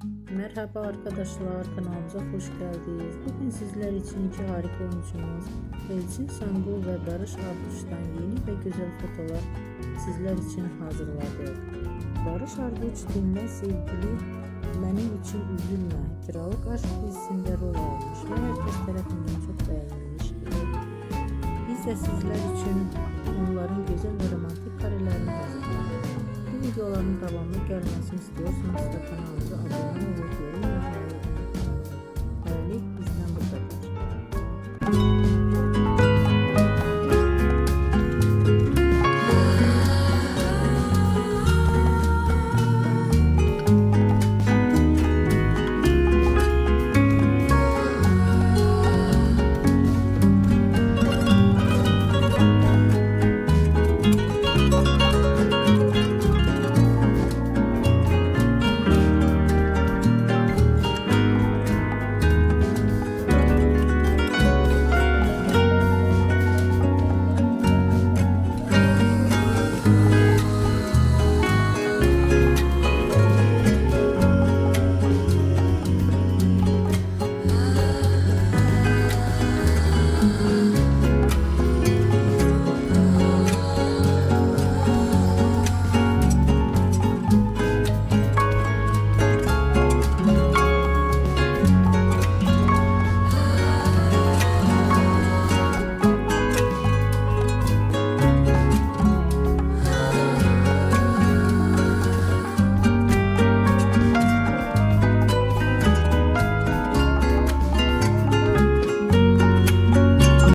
Merhaba arkadaşlar, kanalımıza hoş geldiniz. Bugün sizler için iki harika oyuncumuz Elçin Sangu ve Barış Arduç'tan yeni ve güzel fotolar sizler için hazırladık. Barış Arduç dinle sevgili, benim için üzülme, Kiralık Aşk dizisinde rol almış ve herkes tarafından çok beğenilmiştir. Biz de sizler için onların güzel ve romantik karelerini hazırladık. Bu videoların devamlı gelmesini istiyorsanız da kanalımıza